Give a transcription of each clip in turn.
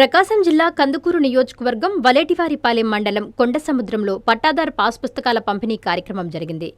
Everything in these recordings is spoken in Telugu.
ప్రకాశం జిల్లా కందుకూరు నియోజకవర్గం వలేటివారిపాలెం మండలం కొండసముద్రంలో పట్టాదారు పాస్ పుస్తకాల పంపిణీ కార్యక్రమం జరిగింది.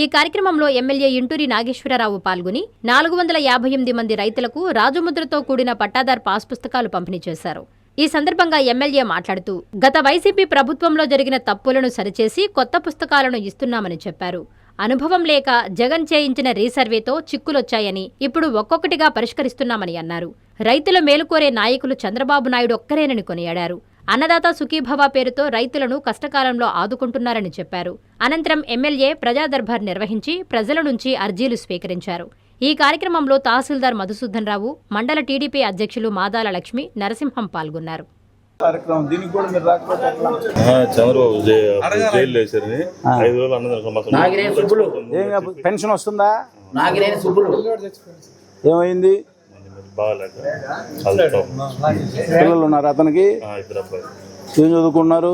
ఈ కార్యక్రమంలో ఎమ్మెల్యే ఇంటూరి నాగేశ్వరరావు పాల్గొని 458 మంది రైతులకు రాజముద్రతో కూడిన పట్టాదారు పాస్ పుస్తకాలు పంపిణీ చేశారు. ఈ సందర్భంగా ఎమ్మెల్యే మాట్లాడుతూ గత వైసీపీ ప్రభుత్వంలో జరిగిన తప్పులను సరిచేసి కొత్త పుస్తకాలను ఇస్తున్నామని చెప్పారు. అనుభవం లేక జగన్ చేయించిన రీసర్వేతో చిక్కులొచ్చాయని ఇప్పుడు ఒక్కొక్కటిగా పరిష్కరిస్తున్నామని అన్నారు. రైతుల మేలుకోరే నాయకులు చంద్రబాబు నాయుడు ఒక్కరేనని కొనియాడారు. అన్నదాత సుఖీభవ పేరుతో రైతులను కష్టకాలంలో ఆదుకుంటున్నారని చెప్పారు. అనంతరం ఎమ్మెల్యే ప్రజాదర్బార్ నిర్వహించి ప్రజల నుంచి అర్జీలు స్వీకరించారు. ఈ కార్యక్రమంలో తహసీల్దార్ మధుసూదన్ రావు, మండల టీడీపీ అధ్యక్షులు మాదాల లక్ష్మి, నరసింహం పాల్గొన్నారు. పెన్షన్ వస్తుందా? ఏమైంది? పిల్లలు ఉన్నారు అతనికి? ఏం చదువుకున్నారు?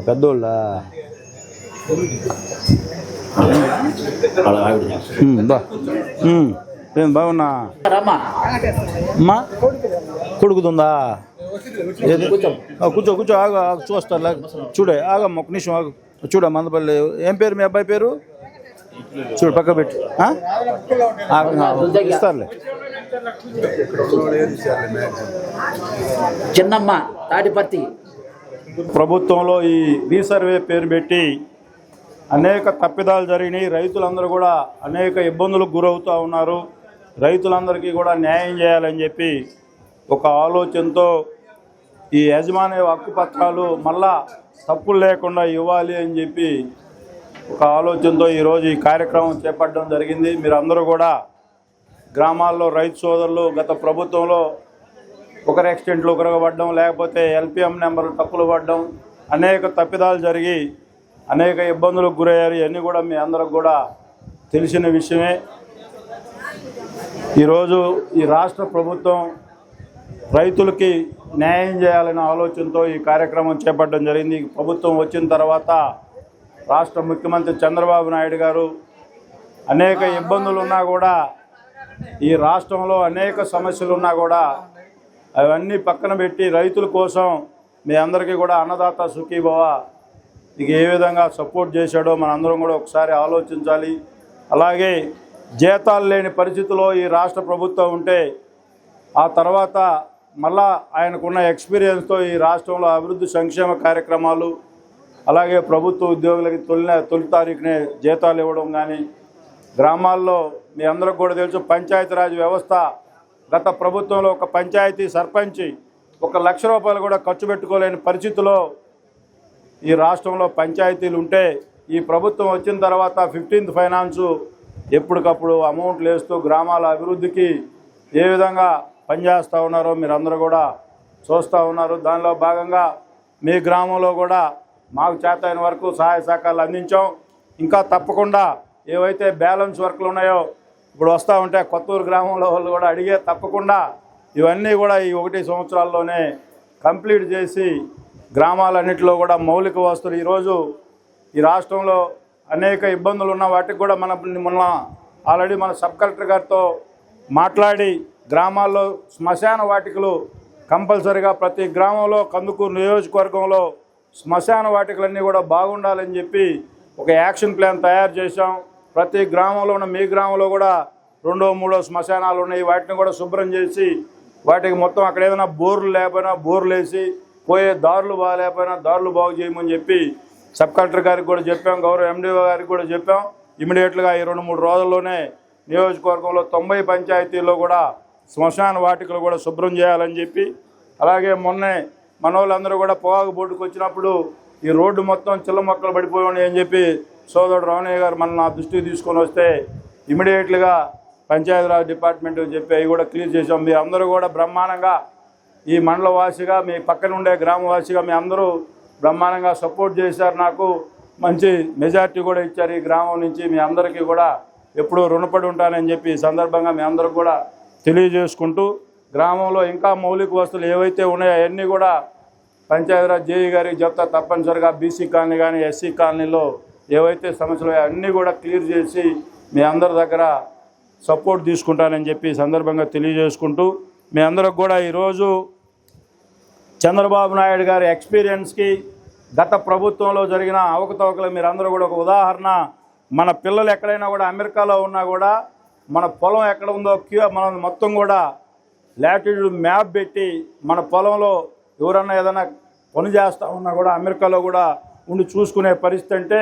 పెద్దోళ్ళ ఏం బాగున్నా? అమ్మా కొడుకుతుందా? కూర్చో కూర్చో ఆగా చూస్తా చూడే ఆగమ్మ ఒక నిమిషం ఆగు. చూడ మందపల్లి ఏం పేరు మీ అబ్బాయి పేరు? చూడు పక్క పెట్టి ఇస్తారులే. చిన్నమ్మ తాడిపత్తి ప్రభుత్వంలో ఈ రీసర్వే పేరు పెట్టి అనేక తప్పిదాలు జరిగినాయి. రైతులందరూ కూడా అనేక ఇబ్బందులకు గురవుతూ ఉన్నారు. రైతులందరికీ కూడా న్యాయం చేయాలని చెప్పి ఒక ఆలోచనతో ఈ యజమాని హక్కు పత్రాలు మళ్ళా తప్పులు లేకుండా ఇవ్వాలి అని చెప్పి ఒక ఆలోచనతో ఈరోజు ఈ కార్యక్రమం చేపట్టడం జరిగింది. మీరు అందరూ కూడా గ్రామాల్లో రైతు సోదరులు గత ప్రభుత్వంలో ఒకరి ఎక్స్టెంట్లు ఒకరికి పడడం, లేకపోతే ఎల్పిఎం నెంబర్లు తప్పులు పడడం, అనేక తప్పిదాలు జరిగి అనేక ఇబ్బందులకు గురయ్యారు. ఇవన్నీ కూడా మీ అందరికి కూడా తెలిసిన విషయమే. ఈరోజు ఈ రాష్ట్ర ప్రభుత్వం రైతులకి న్యాయం చేయాలనే ఆలోచనతో ఈ కార్యక్రమం చేపట్టడం జరిగింది. ప్రభుత్వం వచ్చిన తర్వాత రాష్ట్ర ముఖ్యమంత్రి చంద్రబాబు నాయుడు గారు అనేక ఇబ్బందులు ఉన్నా కూడా, ఈ రాష్ట్రంలో అనేక సమస్యలు ఉన్నా కూడా అవన్నీ పక్కన పెట్టి రైతుల కోసం మీ అందరికీ కూడా అన్నదాత సుఖీభవ ఇక ఏ విధంగా సపోర్ట్ చేశాడో మనందరం కూడా ఒకసారి ఆలోచించాలి. అలాగే జీతాలు లేని పరిస్థితిలో ఈ రాష్ట్ర ప్రభుత్వం ఉంటే ఆ తర్వాత మళ్ళా ఆయనకున్న ఎక్స్పీరియన్స్తో ఈ రాష్ట్రంలో అభివృద్ధి సంక్షేమ కార్యక్రమాలు, అలాగే ప్రభుత్వ ఉద్యోగులకి తొలి తారీఖునే జీతాలు ఇవ్వడం కానీ, గ్రామాల్లో మీ అందరికి కూడా తెలుసు పంచాయతీరాజ్ వ్యవస్థ గత ప్రభుత్వంలో ఒక పంచాయతీ సర్పంచి 1 లక్ష రూపాయలు కూడా ఖర్చు పెట్టుకోలేని పరిస్థితిలో ఈ రాష్ట్రంలో పంచాయతీలు ఉంటే, ఈ ప్రభుత్వం వచ్చిన తర్వాత 15th ఫైనాన్సు ఎప్పటికప్పుడు అమౌంట్లు వేస్తూ గ్రామాల అభివృద్ధికి ఏ విధంగా పనిచేస్తూ ఉన్నారో మీరందరూ కూడా చూస్తూ ఉన్నారు. దానిలో భాగంగా మీ గ్రామంలో కూడా మాకు చేతైన వరకు సహాయ సహకారాలు అందించాం. ఇంకా తప్పకుండా ఏవైతే బ్యాలెన్స్ వర్క్లు ఉన్నాయో ఇప్పుడు వస్తూ ఉంటే కొత్తూరు గ్రామంలో వాళ్ళు కూడా అడిగే తప్పకుండా ఇవన్నీ కూడా ఈ 1 సంవత్సరాల్లోనే కంప్లీట్ చేసి గ్రామాలన్నింటిలో కూడా మౌలిక వసతులు ఈరోజు ఈ రాష్ట్రంలో అనేక ఇబ్బందులు ఉన్న వాటికి కూడా మొన్న ఆల్రెడీ మన సబ్ కలెక్టర్ గారితో మాట్లాడి గ్రామాల్లో శ్మశాన వాటికలు కంపల్సరిగా ప్రతి గ్రామంలో కందుకూరు నియోజకవర్గంలో శ్మశాన వాటికలన్నీ కూడా బాగుండాలని చెప్పి ఒక యాక్షన్ ప్లాన్ తయారు చేశాం. ప్రతి గ్రామంలో ఉన్న మీ గ్రామంలో కూడా 2, 3 శ్మశానాలు ఉన్నాయి. వాటిని కూడా శుభ్రం చేసి వాటికి మొత్తం అక్కడ ఏదైనా బోర్లు లేకపోయినా బోర్లు వేసి, పోయే దారులు బాగాలేకపోయినా దారులు బాగు చేయమని చెప్పి సబ్ కలెక్టర్ గారికి కూడా చెప్పాం, గౌరవ ఎండిఓ గారికి కూడా చెప్పాం. ఇమీడియట్గా ఈ 2-3 రోజుల్లోనే నియోజకవర్గంలో 90 పంచాయతీల్లో కూడా శ్మశాన వాటికలు కూడా శుభ్రం చేయాలని చెప్పి, అలాగే మొన్నే మన వాళ్ళందరూ కూడా పొగాకు బోర్డుకు వచ్చినప్పుడు ఈ రోడ్డు మొత్తం చిల్ల మొక్కలు పడిపోయి ఉన్నాయి అని చెప్పి సోదరుడు రమణయ్య గారు నా దృష్టికి తీసుకొని వస్తే ఇమీడియట్గా పంచాయతీరాజ్ డిపార్ట్మెంట్ చెప్పి అవి కూడా క్లియర్ చేసాం. మీరు అందరూ కూడా బ్రహ్మాండంగా ఈ మండల వాసిగా, మీ పక్కన ఉండే గ్రామవాసిగా మీ అందరూ బ్రహ్మాండంగా సపోర్ట్ చేశారు. నాకు మంచి మెజార్టీ కూడా ఇచ్చారు ఈ గ్రామం నుంచి. మీ అందరికీ కూడా ఎప్పుడూ రుణపడి ఉంటానని చెప్పి ఈ సందర్భంగా మీ అందరికి కూడా తెలియజేసుకుంటూ, గ్రామంలో ఇంకా మౌలిక వసతులు ఏవైతే ఉన్నాయో అవన్నీ కూడా పంచాయతీరాజ్ జేఈ గారికి చెప్తా తప్పనిసరిగా బీసీ కాలనీ కానీ ఎస్సీ కాలనీలో ఏవైతే సమస్యలు అన్నీ కూడా క్లియర్ చేసి మీ అందరి దగ్గర సపోర్ట్ తీసుకుంటానని చెప్పి ఈ సందర్భంగా తెలియజేసుకుంటూ, మీ అందరికి కూడా ఈరోజు చంద్రబాబు నాయుడు గారి ఎక్స్పీరియన్స్కి గత ప్రభుత్వంలో జరిగిన అవకతవకలు మీరందరూ కూడా ఒక ఉదాహరణ. మన పిల్లలు ఎక్కడైనా కూడా అమెరికాలో ఉన్నా కూడా మన పొలం ఎక్కడ ఉందో మనం మొత్తం కూడా లాటిట్యూడ్ మ్యాప్ పెట్టి మన పొలంలో ఎవరన్నా ఏదైనా పని చేస్తూ ఉన్నా కూడా అమెరికాలో కూడా ఉండి చూసుకునే పరిస్థితి. అంటే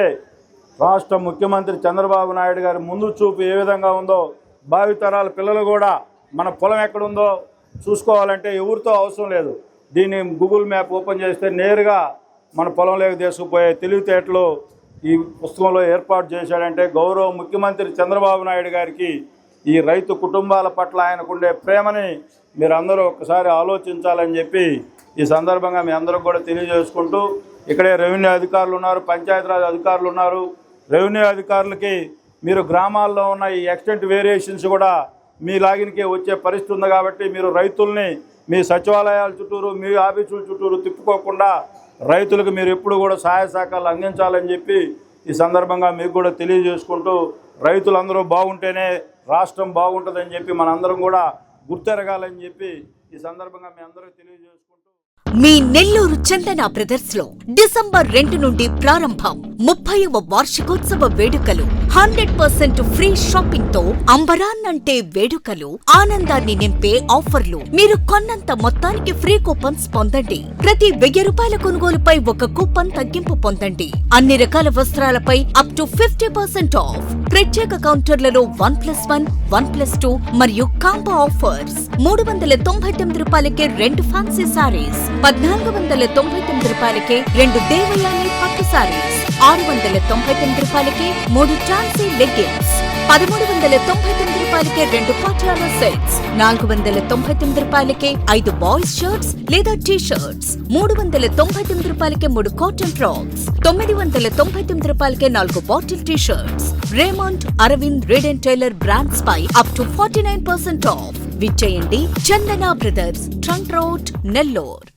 రాష్ట్ర ముఖ్యమంత్రి చంద్రబాబు నాయుడు గారి ముందు చూపు ఏ విధంగా ఉందో భావితరాల పిల్లలు కూడా మన పొలం ఎక్కడుందో చూసుకోవాలంటే ఎవరితో అవసరం లేదు. దీన్ని గూగుల్ మ్యాప్ ఓపెన్ చేస్తే నేరుగా మన పొలంలోకి తీసుకుపోయే తెలివితేటలు ఈ పుస్తకంలో ఏర్పాటు చేశాడంటే గౌరవ ముఖ్యమంత్రి చంద్రబాబు నాయుడు గారికి ఈ రైతు కుటుంబాల పట్ల ఆయనకుండే ప్రేమని మీరందరూ ఒకసారి ఆలోచించాలని చెప్పి ఈ సందర్భంగా మీ అందరికి కూడా తెలియజేసుకుంటూ, ఇక్కడే రెవెన్యూ అధికారులు ఉన్నారు, పంచాయతీరాజ్ అధికారులు ఉన్నారు. రెవెన్యూ అధికారులకి మీరు గ్రామాల్లో ఉన్న ఈ ఎక్స్టెంట్ వేరియేషన్స్ కూడా మీ లాగిన్కి వచ్చే పరిస్థితి ఉంది కాబట్టి మీరు రైతుల్ని మీ సచివాలయాల చుట్టూరు మీ ఆఫీసుల చుట్టూరు తిప్పుకోకుండా రైతులకు మీరు ఎప్పుడు కూడా సహాయ సహకారాలు అందించాలని చెప్పి ఈ సందర్భంగా మీకు కూడా తెలియజేసుకుంటూ, రైతులందరూ బాగుంటేనే రాష్ట్రం బాగుంటుందని చెప్పి మనందరం కూడా గుర్తెరగాలని చెప్పి ఈ సందర్భంగా మీ అందరికీ తెలియజేసుకుంటూ, మీ నెల్లూరు చందన బ్రదర్స్ లో డిసెంబర్ 2 నుండి ప్రారంభం 30వ వార్షికోత్సవ వేడుకలు. 100% ఫ్రీ షాపింగ్ తో అంబరాన్నంటే వేడుకలు, ఆనందాన్ని నింపే ఆఫర్లు. మీరు కొన్నంత మొత్తానికి ఫ్రీ కూపన్స్ పొందండి. ప్రతి 1000 రూపాయల కొనుగోలుపై ఒక కూపన్ తగ్గింపు పొందండి. అన్ని రకాల వస్త్రాలపై అప్ టు 50% ఆఫ్. ప్రత్యేక కౌంటర్లలో 1+1, 1+2 మరియు కాంబో ఆఫర్స్. 399 రూపాయలకే 2 ఫ్యాన్సీ సారీస్, 1499 రూపాయలకే 2 దేవయాని పట్టు సారీస్, 699 రూపాయలకే 3 ట్రాన్సీ లెగ్గిన్స్, 1399 రూపాయలకే 2 పాటియాలా సెట్స్, 499 రూపాయలకే 5 బాయ్స్ షర్ట్స్ లేదా టీ షర్ట్స్, 399 రూపాయలకే 3 కాటన్ ఫ్రాక్స్, 999 రూపాయలకే 4 bottle T shirts. Raymond, Arvind, Reid and Taylor brands పై అప్ టు 49% ఆఫ్. విచ్చేయండి Chandana brothers, trunk road, Nellore.